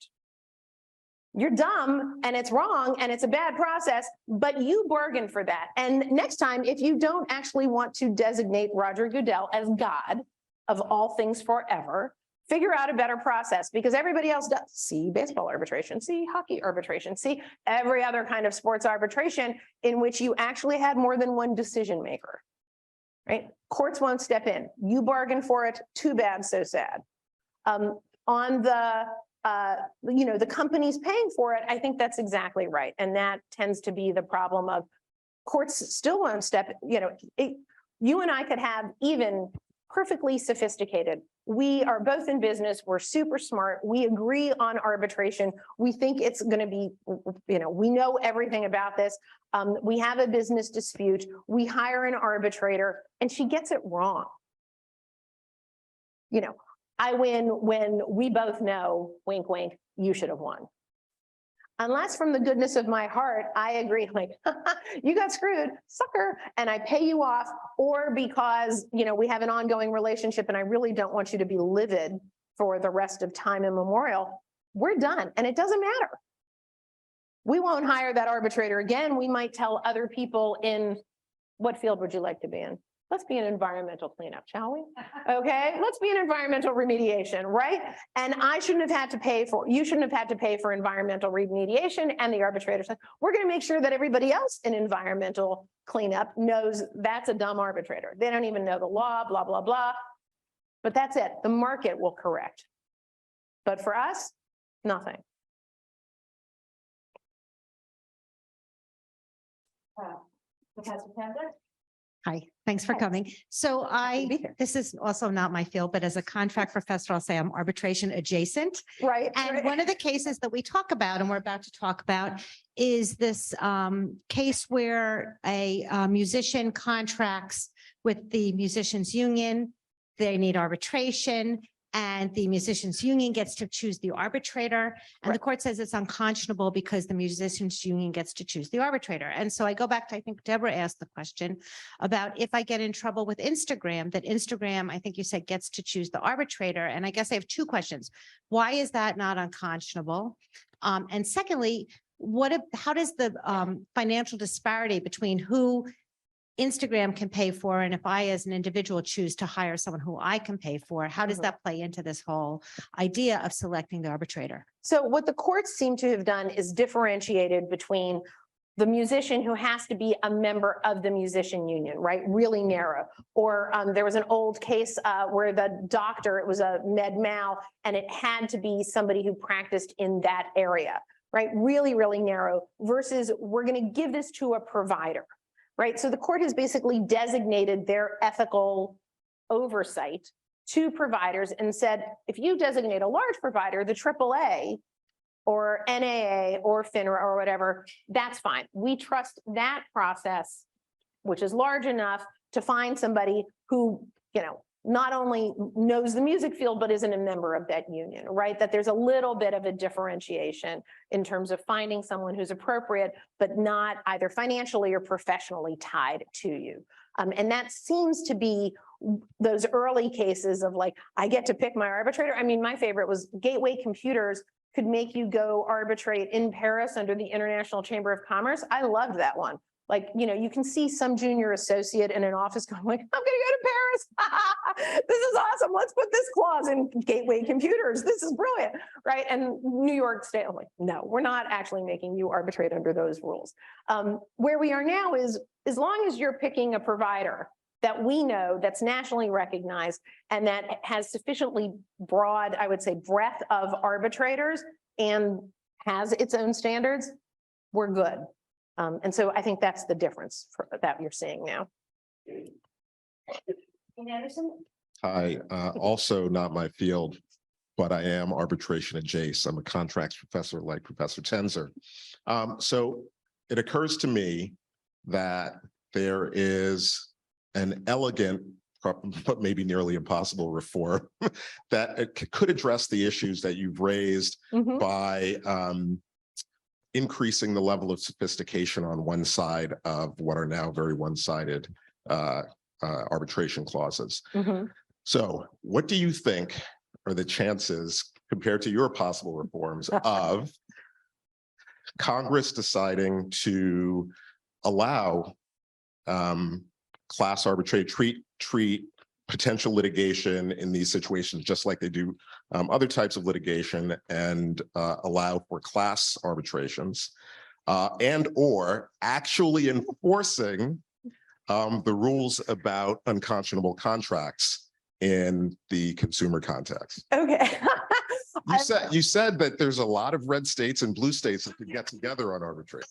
You're dumb and it's wrong and it's a bad process, but you bargained for that. And next time, if you don't actually want to designate Roger Goodell as God of all things forever, figure out a better process because everybody else does. See baseball arbitration, see hockey arbitration, see every other kind of sports arbitration in which you actually had more than one decision maker, right? Courts won't step in. You bargain for it. Too bad, so sad. On the the company's paying for it, I think that's exactly right. And that tends to be the problem of courts still won't step, you and I could have even perfectly sophisticated. We are both in business. We're super smart. We agree on arbitration. We think it's going to be, we know everything about this. We have a business dispute. We hire an arbitrator and she gets it wrong. I win when we both know, wink, wink, you should have won. Unless from the goodness of my heart, I agree, like, you got screwed, sucker, and I pay you off, or because, we have an ongoing relationship and I really don't want you to be livid for the rest of time immemorial, we're done, and it doesn't matter. We won't hire that arbitrator again. We might tell other people in, what field would you like to be in? Let's be an environmental cleanup, shall we? Okay, let's be an environmental remediation, right? And I shouldn't have had to pay for, you shouldn't have had to pay for environmental remediation, and the arbitrator said, we're going to make sure that everybody else in environmental cleanup knows that's a dumb arbitrator. They don't even know the law, blah, blah, blah. But that's it. The market will correct. But for us, nothing. Professor Tender? Hi, thanks for Hi. coming. So be here. this is also not my field, but as a contract professor, I'll say I'm arbitration adjacent. Right. And one of the cases that we talk about, and we're about to talk about, is this case where a musician contracts with the musicians union. They need arbitration, and the musicians union gets to choose the arbitrator. And the court says it's unconscionable because the musicians union gets to choose the arbitrator. And so I go back to, I think Deborah asked the question about if I get in trouble with Instagram, that Instagram, I think you said, gets to choose the arbitrator. And I guess I have two questions. Why is that not unconscionable? And secondly, how does the financial disparity between who Instagram can pay for, and if I as an individual choose to hire someone who I can pay for, how does that play into this whole idea of selecting the arbitrator? So what the courts seem to have done is differentiated between the musician who has to be a member of the musician union, right? Really narrow. Or there was an old case where the doctor, it was a med mal, and it had to be somebody who practiced in that area, right? Really, really narrow, versus we're going to give this to a provider. Right. So the court has basically designated their ethical oversight to providers and said, if you designate a large provider, the AAA or NAA or FINRA or whatever, that's fine. We trust that process, which is large enough to find somebody who, not only knows the music field, but isn't a member of that union, right? That there's a little bit of a differentiation in terms of finding someone who's appropriate, but not either financially or professionally tied to you. And that seems to be those early cases of like, I get to pick my arbitrator. I mean, my favorite was Gateway Computers could make you go arbitrate in Paris under the International Chamber of Commerce. I loved that one. Like, you can see some junior associate in an office going like, I'm going to go to Paris. This is awesome. Let's put this clause in Gateway Computers. This is brilliant, right? And New York State, I'm like, no, we're not actually making you arbitrate under those rules. Where we are now is, as long as you're picking a provider that we know that's nationally recognized and that has sufficiently broad, I would say, breadth of arbitrators and has its own standards, we're good. And so I think that's the difference that you're seeing now. Anderson? Hi, also not my field, but I am arbitration adjacent. I'm a contracts professor like Professor Tenzer. So it occurs to me that there is an elegant, but maybe nearly impossible reform that could address the issues that you've raised by increasing the level of sophistication on one side of what are now very one-sided arbitration clauses. So what do you think are the chances, compared to your possible reforms, of Congress deciding to allow class arbitration, treat potential litigation in these situations just like they do other types of litigation, and allow for class arbitrations and or actually enforcing the rules about unconscionable contracts in the consumer context? Okay. You said that there's a lot of red states and blue states that could get together on arbitration.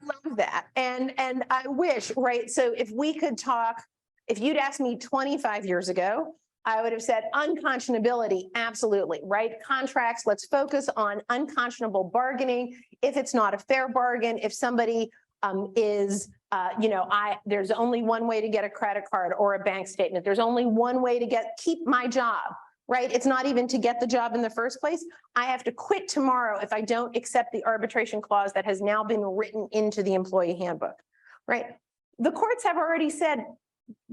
Love that. And I wish, right? So if we could talk, if you'd asked me 25 years ago, I would have said unconscionability, absolutely, right? Contracts, let's focus on unconscionable bargaining. If it's not a fair bargain, if somebody there's only one way to get a credit card or a bank statement. There's only one way to keep my job, right? It's not even to get the job in the first place. I have to quit tomorrow if I don't accept the arbitration clause that has now been written into the employee handbook, right? The courts have already said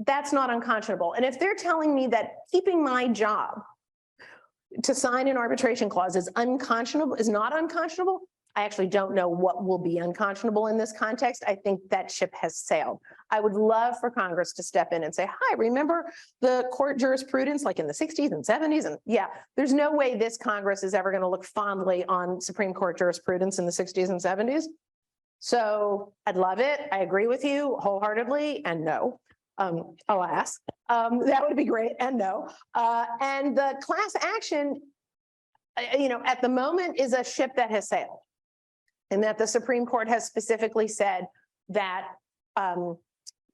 that's not unconscionable. And if they're telling me that keeping my job to sign an arbitration clause is unconscionable, is not unconscionable, I actually don't know what will be unconscionable in this context. I think that ship has sailed. I would love for Congress to step in and say, hi, remember the court jurisprudence like in the 60s and 70s? And yeah, there's no way this Congress is ever going to look fondly on Supreme Court jurisprudence in the 60s and 70s. So I'd love it. I agree with you wholeheartedly, and no. Alas, that would be great, and no. And the class action, at the moment is a ship that has sailed. And that the Supreme Court has specifically said that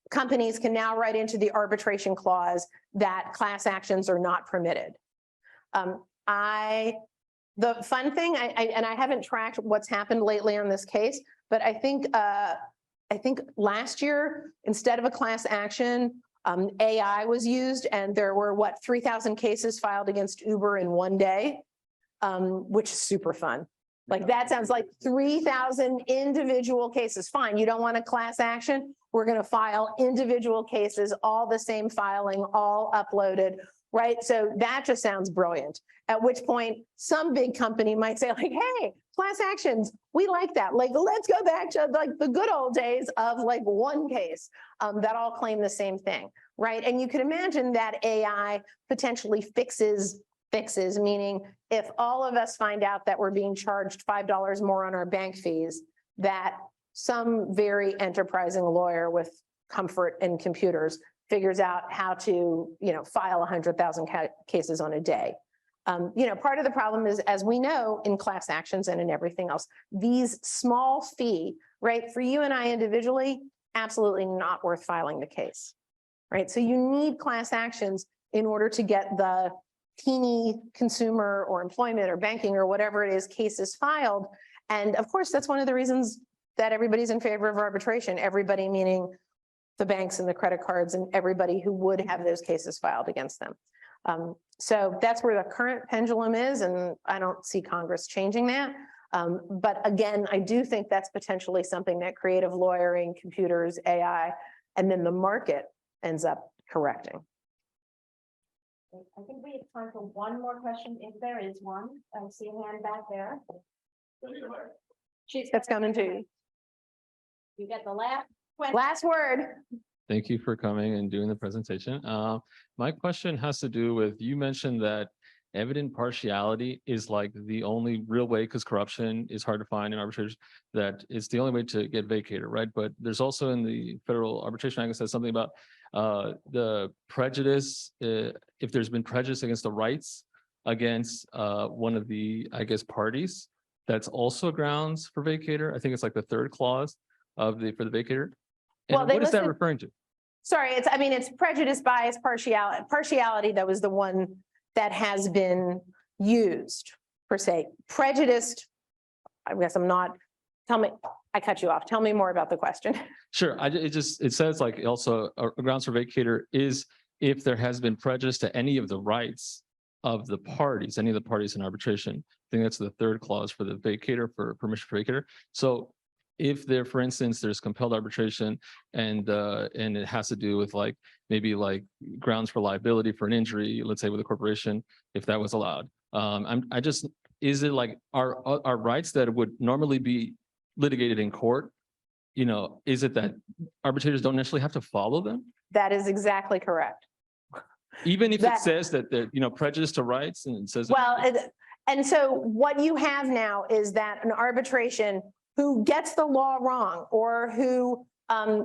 companies can now write into the arbitration clause that class actions are not permitted. The fun thing, I haven't tracked what's happened lately on this case, but I think last year, instead of a class action, AI was used, and there were 3,000 cases filed against Uber in one day, which is super fun. Like that sounds like 3,000 individual cases. Fine, you don't want a class action? We're going to file individual cases, all the same filing, all uploaded, right? So that just sounds brilliant. At which point some big company might say like, hey, class actions, we like that. Like, let's go back to like the good old days of like one case that all claim the same thing, right? And you can imagine that AI potentially fixes, meaning if all of us find out that we're being charged $5 more on our bank fees, that some very enterprising lawyer with comfort in computers figures out how to, file 100,000 cases on a day. Part of the problem is, as we know, in class actions and in everything else, these small fee, right, for you and I individually, absolutely not worth filing the case, right? So you need class actions in order to get the teeny consumer or employment or banking or whatever it is cases filed. And of course, that's one of the reasons that everybody's in favor of arbitration. Everybody meaning the banks and the credit cards and everybody who would have those cases filed against them. So that's where the current pendulum is, and I don't see Congress changing that. But again, I do think that's potentially something that creative lawyering, computers, AI, and then the market ends up correcting. I think we have time for one more question, if there is one. I see a hand back there. That's coming to you. You get the last question. Last word. Thank you for coming and doing the presentation. My question has to do with, you mentioned that evident partiality is like the only real way, because corruption is hard to find in arbitrators, that it's the only way to get vacator, right? But there's also in the Federal Arbitration Act, it says something about the prejudice, if there's been prejudice against the rights against one of the, parties, that's also grounds for vacator. I think it's like the third clause of for the vacator. And what is that referring to? Sorry, it's prejudice, bias, partiality. Partiality, that was the one that has been used per se. Prejudiced, I guess I'm not, tell me, I cut you off. Tell me more about the question. Sure, it says like also a grounds for vacator is if there has been prejudice to any of the rights of the parties, any of the parties in arbitration. I think that's the third clause for the vacator, for permission for vacator. So if there, for instance, there's compelled arbitration and it has to do with like maybe like grounds for liability for an injury, let's say with a corporation, if that was allowed. Is it like our rights that would normally be litigated in court? Is it that arbitrators don't necessarily have to follow them? That is exactly correct. Even if it says that they're, prejudice to rights and it says. Well, and so what you have now is that an arbitration who gets the law wrong, or who,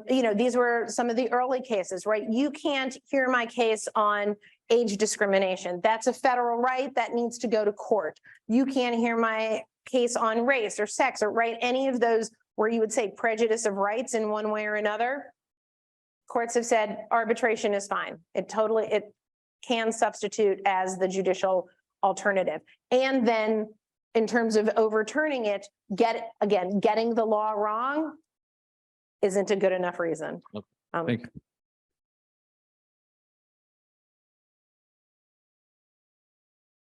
these were some of the early cases, right? You can't hear my case on, age discrimination. That's a federal right that needs to go to court. You can't hear my case on race or sex or right, any of those where you would say prejudice of rights in one way or another. Courts have said arbitration is fine. It can substitute as the judicial alternative. And then in terms of overturning it, getting the law wrong isn't a good enough reason. Thank you.